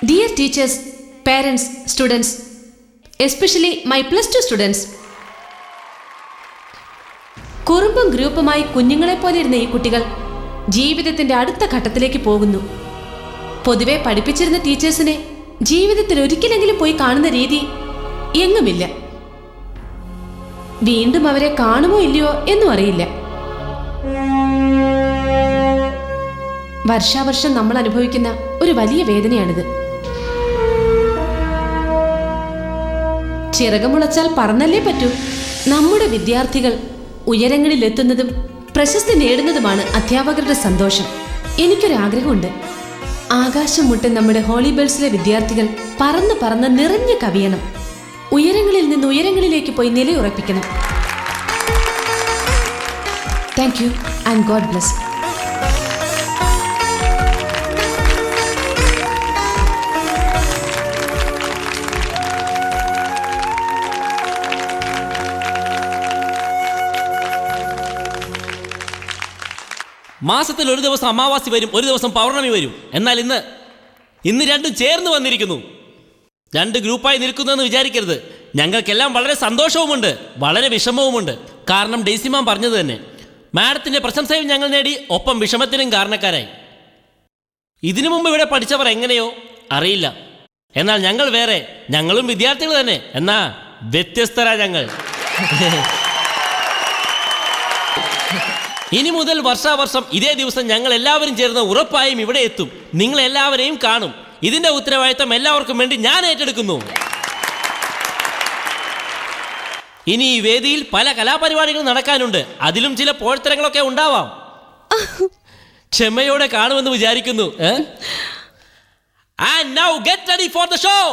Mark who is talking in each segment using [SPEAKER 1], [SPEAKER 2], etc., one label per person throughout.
[SPEAKER 1] Dear teachers, parents, students, especially my +2 students. കുറുമ്പും ഗ്രൂപ്പുമായി കുഞ്ഞുങ്ങളെപ്പോലെ ഇരുന്ന ഈ കുട്ടികൾ ജീവിതത്തിന്റെ അടുത്ത ഘട്ടത്തിലേക്ക് പോകുന്നു. പൊതുവെ പഠിപ്പിച്ചിരുന്ന ടീച്ചേഴ്സിനെ ജീവിതത്തിൽ ഒരിക്കലെങ്കിലും പോയി കാണുന്ന രീതി എങ്ങുമില്ല. വീണ്ടും അവരെ കാണുമോ ഇല്ലയോ എന്നും അറിയില്ല. വർഷാവർഷം നമ്മൾ അനുഭവിക്കുന്ന ഒരു വലിയ വേദനയാണിത്. ചിറകുമുളച്ചാൽ പറന്നല്ലേ പറ്റൂ. നമ്മുടെ വിദ്യാർത്ഥികൾ ഉയരങ്ങളിൽ എത്തുന്നതും പ്രശസ്തി നേടുന്നതുമാണ് അധ്യാപകരുടെ സന്തോഷം. എനിക്കൊരാഗ്രഹമുണ്ട്. ആകാശം മുട്ടൻ നമ്മുടെ ഹോളി ബേൾസിലെ വിദ്യാർത്ഥികൾ പറന്ന് പറന്ന് നിറഞ്ഞു കവിയണം. ഉയരങ്ങളിൽ നിന്ന് ഉയരങ്ങളിലേക്ക് പോയി നിലയുറപ്പിക്കണം. Thank you and God bless.
[SPEAKER 2] മാസത്തിൽ ഒരു ദിവസം അമാവാസി വരും, ഒരു ദിവസം പൗർണമി വരും. എന്നാൽ ഇന്ന് രണ്ടും ചേർന്ന് വന്നിരിക്കുന്നു. രണ്ട് ഗ്രൂപ്പായി നിൽക്കുന്നതെന്ന് വിചാരിക്കരുത്. ഞങ്ങൾക്കെല്ലാം വളരെ സന്തോഷവുമുണ്ട്, വളരെ വിഷമവുമുണ്ട്. കാരണം ഡെയ്സി മാം പറഞ്ഞത് തന്നെ, മാഡത്തിൻ്റെ പ്രശംസയും ഞങ്ങൾ നേടി, ഒപ്പം വിഷമത്തിനും കാരണക്കാരായി. ഇതിനു മുമ്പ് ഇവിടെ പഠിച്ചവർ എങ്ങനെയോ അറിയില്ല. എന്നാൽ ഞങ്ങൾ വേറെ, ഞങ്ങളും വിദ്യാർത്ഥികൾ തന്നെ, എന്നാ വ്യത്യസ്തരാ ഞങ്ങൾ. ഇനി മുതൽ വർഷാവർഷം ഇതേ ദിവസം ഞങ്ങൾ എല്ലാവരും ചേർന്ന് ഉറപ്പായും ഇവിടെ എത്തും. നിങ്ങളെല്ലാവരെയും കാണും. ഇതിൻ്റെ ഉത്തരവാദിത്തം എല്ലാവർക്കും വേണ്ടി ഞാൻ ഏറ്റെടുക്കുന്നു. ഇനി ഈ വേദിയിൽ പല കലാപരിപാടികൾ നടക്കാനുണ്ട്. അതിലും ചില പോഴ്ത്തരങ്ങളൊക്കെ ഉണ്ടാവാം. ക്ഷമയോടെ കാണുമെന്ന് വിചാരിക്കുന്നു. And now get ready for the show.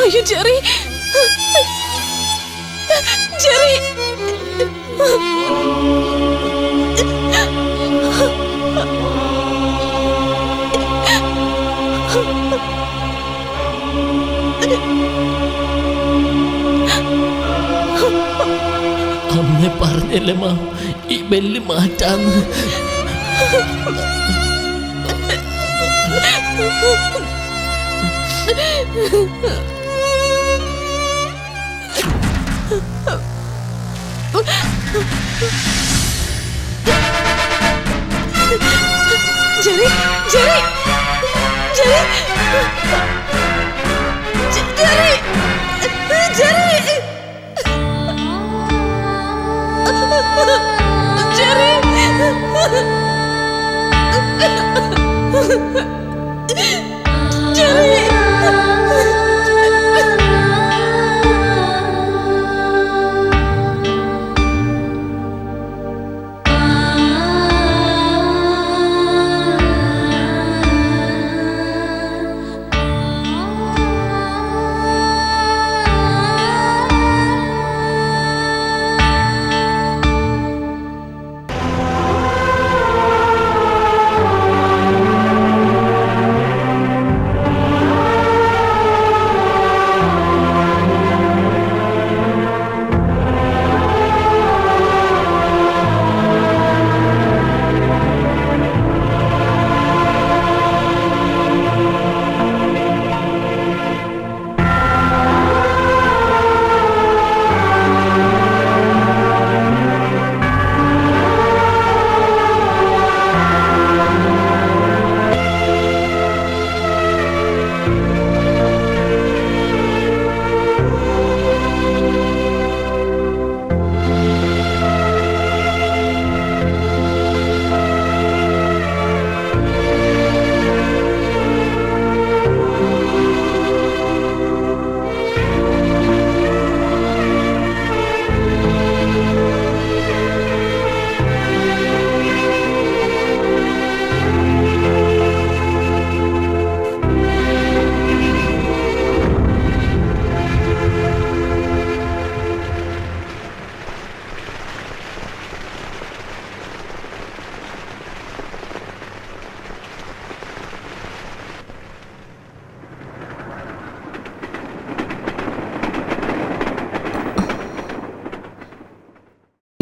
[SPEAKER 1] അയ്യോ ജെറി, ജെറി.
[SPEAKER 2] അമ്മ പറഞ്ഞല്ലേ മാം, ഈ ബെല്ല് മാറ്റാന്ന്.
[SPEAKER 1] Jerry, Jerry, Jerry, Jerry, Jerry, Jerry.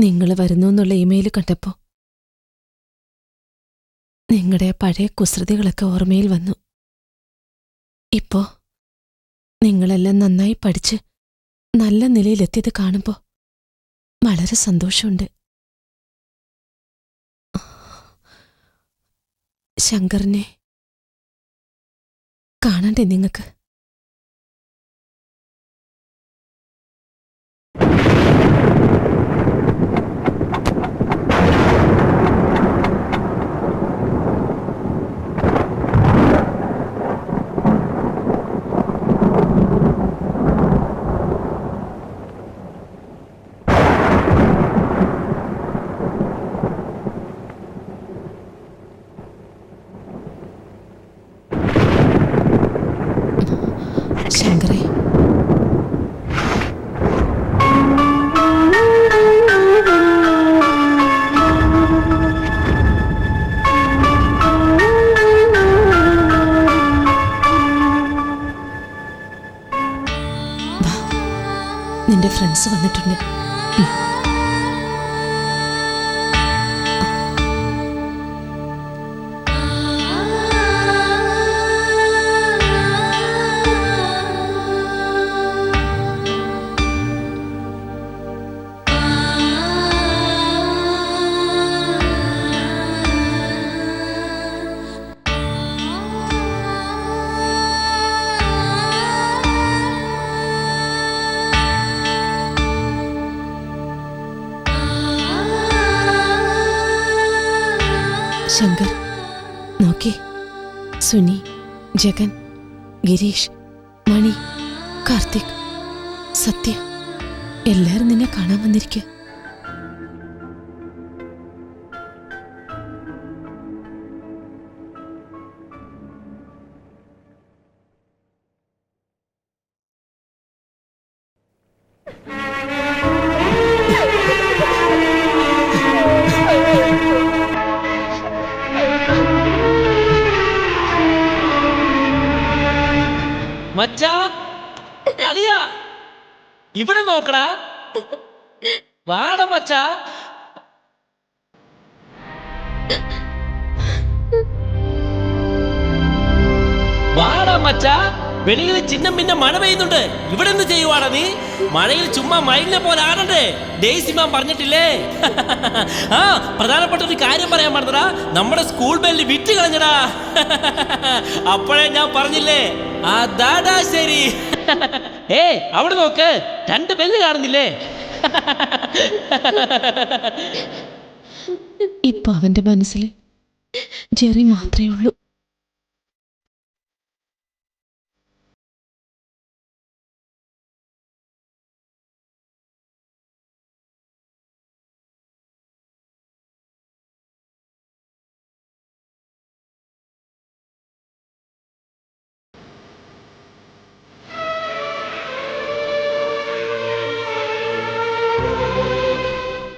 [SPEAKER 1] നിങ്ങൾ വരുന്നു എന്നുള്ള ഇമെയിൽ കണ്ടപ്പോ നിങ്ങളുടെ പഴയ കുസൃതികളൊക്കെ ഓർമ്മയിൽ വന്നു. ഇപ്പോ നിങ്ങളെല്ലാം നന്നായി പഠിച്ച് നല്ല നിലയിലെത്തിയത് കാണുമ്പോ വളരെ സന്തോഷമുണ്ട്. ശങ്കറിനെ കാണണ്ടേ നിങ്ങൾക്ക്? ശങ്കരേ, നിന്റെ ഫ്രണ്ട്സ് വന്നിട്ടുണ്ട്. ശങ്കർ, നോക്കി, സുനി, ജഗൻ, ഗിരീഷ്, മണി, കാർത്തിക്, സത്യ എല്ലാരും നിന്നെ കാണാൻ വന്നിരിക്കുക.
[SPEAKER 2] മച്ചാ, അളിയാ, ഇവിടെ നോക്കടാ. വാട മച്ചാ. വാടാ മച്ചാ. വെളിയിൽ ചിഹ്നം പിന്നെ മഴ പെയ്യുന്നുണ്ട്. ഇവിടെ എന്ത് ചെയ്യുവാടാ നീ? മഴയിൽ ചുമ്മാ മയിലിനെ പോലെ ആടണ്ടേ? ഡേയ്സിമാൻ പറഞ്ഞിട്ടില്ലേ? ആ, പ്രധാനപ്പെട്ട ഒരു കാര്യം പറയാൻ പറഞ്ഞടാ. നമ്മുടെ സ്കൂൾ ബെല്ല് വിറ്റ് കളഞ്ഞടാ. അപ്പോഴേ ഞാൻ പറഞ്ഞില്ലേ, അതാടാ ശരി. അവിടെ നോക്ക്, 2 ബെല്ല് കാണുന്നില്ലേ?
[SPEAKER 1] ഇപ്പൊ അവന്റെ മനസ്സിൽ ജെറി മാത്രമേ ഉള്ളൂ.